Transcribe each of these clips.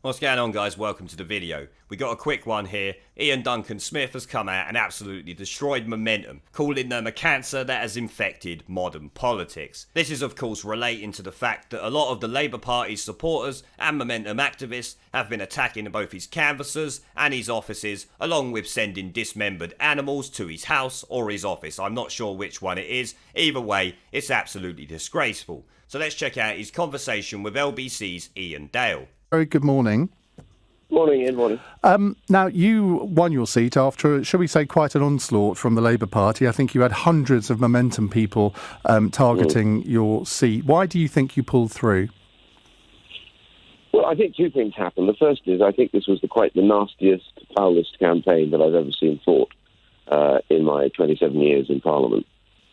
What's going on, guys? Welcome to the video. We got a quick one here. Iain Duncan Smith has come out and absolutely destroyed Momentum, calling them a cancer that has infected modern politics. This is of course relating to the fact that a lot of the Labour Party's supporters and Momentum activists have been attacking both his canvassers and his offices, along with sending dismembered animals to his house or his office. I'm not sure which one it is. Either way, it's absolutely disgraceful. So let's check out his conversation with LBC's Iain Dale. Very good morning. Morning, Ian. Morning. Now, you won your seat after, shall we say, quite an onslaught from the Labour Party. I think you had hundreds of Momentum people targeting your seat. Why do you think you pulled through? Well, I think two things happened. The first is I think this was quite the nastiest, foulest campaign that I've ever seen fought in my 27 years in Parliament.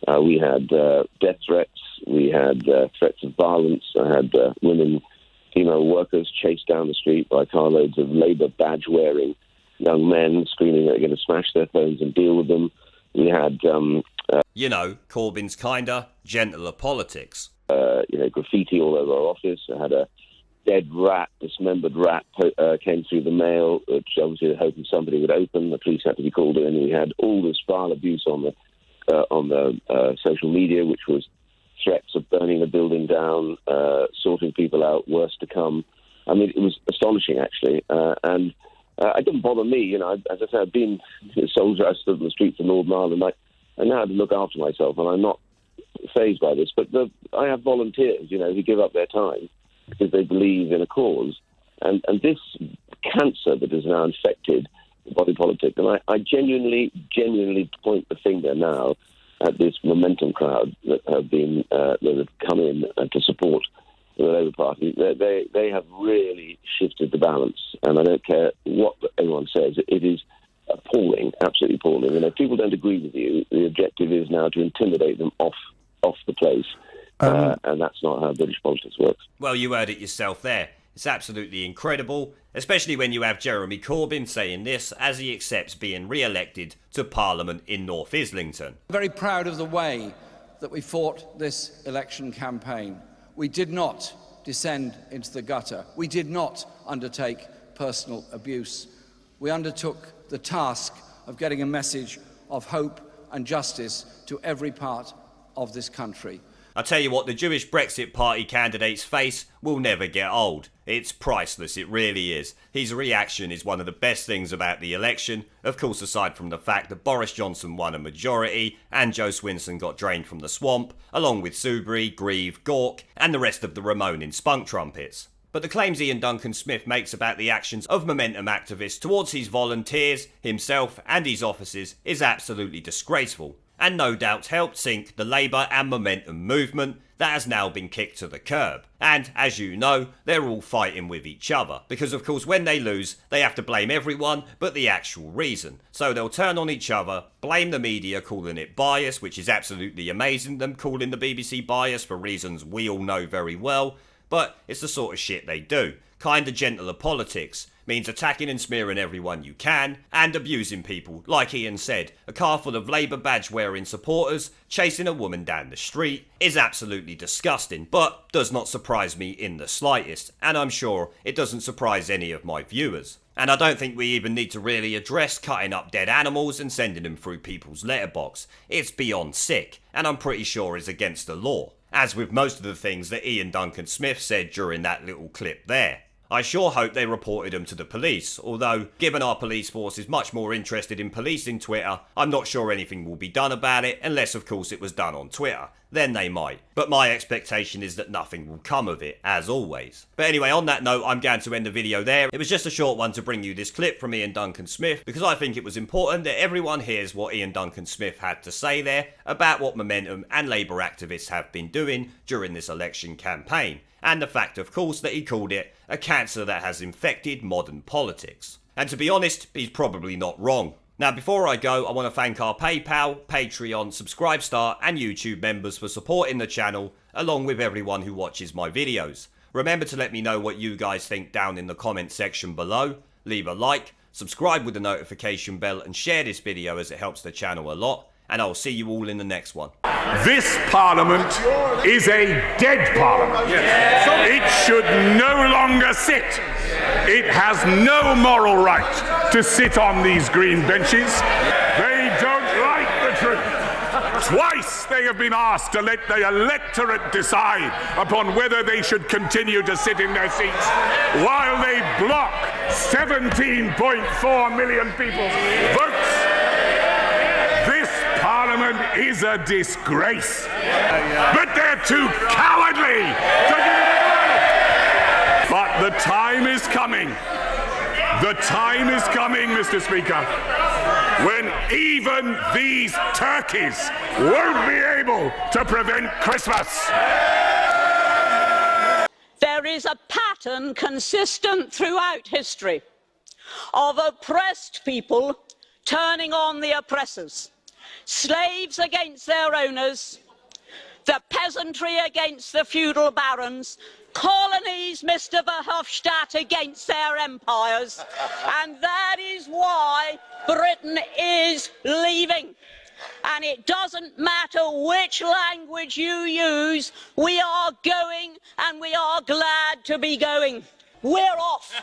We had death threats. We had threats of violence. I had female workers chased down the street by carloads of Labour badge-wearing young men screaming they're going to smash their phones and deal with them. We had... Corbyn's kinder, gentler politics. Graffiti all over our office. I had a dead rat, dismembered rat came through the mail, which obviously they're hoping somebody would open. The police had to be called in. We had all this vile abuse on the social media, which was threats of burning the building down, sorting people out, worse to come. I mean, it was astonishing, actually. And it didn't bother me. As I said, I've been a soldier. I stood on the streets of Northern Ireland. I know how to look after myself, and I'm not fazed by this. But I have volunteers, who give up their time because they believe in a cause. And this cancer that has now infected body politic, and I genuinely point the finger now at this Momentum crowd that have come in to support the Labour Party. They have really shifted the balance, and I don't care what anyone says. It is appalling, absolutely appalling. And if people don't agree with you, the objective is now to intimidate them off the place, and that's not how British politics works. Well, you heard it yourself there. It's absolutely incredible, especially when you have Jeremy Corbyn saying this as he accepts being re-elected to Parliament in North Islington. I'm very proud of the way that we fought this election campaign. We did not descend into the gutter. We did not undertake personal abuse. We undertook the task of getting a message of hope and justice to every part of this country. I tell you what, the Jewish Brexit Party candidate's face will never get old. It's priceless, it really is. His reaction is one of the best things about the election, of course aside from the fact that Boris Johnson won a majority and Joe Swinson got drained from the swamp, along with Soubry, Grieve, Gork and the rest of the Ramonin spunk trumpets. But the claims Iain Duncan Smith makes about the actions of Momentum activists towards his volunteers, himself and his offices is absolutely disgraceful, and no doubt helped sink the Labour and Momentum movement that has now been kicked to the curb. And, as you know, they're all fighting with each other, because of course when they lose, they have to blame everyone but the actual reason. So they'll turn on each other, blame the media, calling it bias, which is absolutely amazing, them calling the BBC bias for reasons we all know very well, but it's the sort of shit they do. Kinda gentler politics means attacking and smearing everyone you can, and abusing people, like Iain said. A car full of Labour badge-wearing supporters chasing a woman down the street is absolutely disgusting, but does not surprise me in the slightest, and I'm sure it doesn't surprise any of my viewers. And I don't think we even need to really address cutting up dead animals and sending them through people's letterbox. It's beyond sick, and I'm pretty sure is against the law, as with most of the things that Iain Duncan Smith said during that little clip there. I sure hope they reported him to the police, although, given our police force is much more interested in policing Twitter, I'm not sure anything will be done about it, unless of course it was done on Twitter. Then they might. But my expectation is that nothing will come of it, as always. But anyway, on that note, I'm going to end the video there. It was just a short one to bring you this clip from Iain Duncan Smith, because I think it was important that everyone hears what Iain Duncan Smith had to say there about what Momentum and Labour activists have been doing during this election campaign. And the fact, of course, that he called it a cancer that has infected modern politics. And to be honest, he's probably not wrong. Now, before I go, I want to thank our PayPal, Patreon, Subscribestar and YouTube members for supporting the channel, along with everyone who watches my videos. Remember to let me know what you guys think down in the comment section below. Leave a like, subscribe with the notification bell and share this video as it helps the channel a lot. And I'll see you all in the next one. This Parliament is a dead Parliament. It should no longer sit. It has no moral right to sit on these green benches. They don't like the truth. Twice they have been asked to let the electorate decide upon whether they should continue to sit in their seats, while they block 17.4 million people's votes. This Parliament is a disgrace. But they're too cowardly to give it a go. But the time is coming. The time is coming, Mr. Speaker, when even these turkeys won't be able to prevent Christmas. There is a pattern consistent throughout history of oppressed people turning on the oppressors, slaves against their owners, the peasantry against the feudal barons, colonies, Mr. Verhofstadt, against their empires, and that is why Britain is leaving. And it doesn't matter which language you use, we are going, and we are glad to be going. We're off.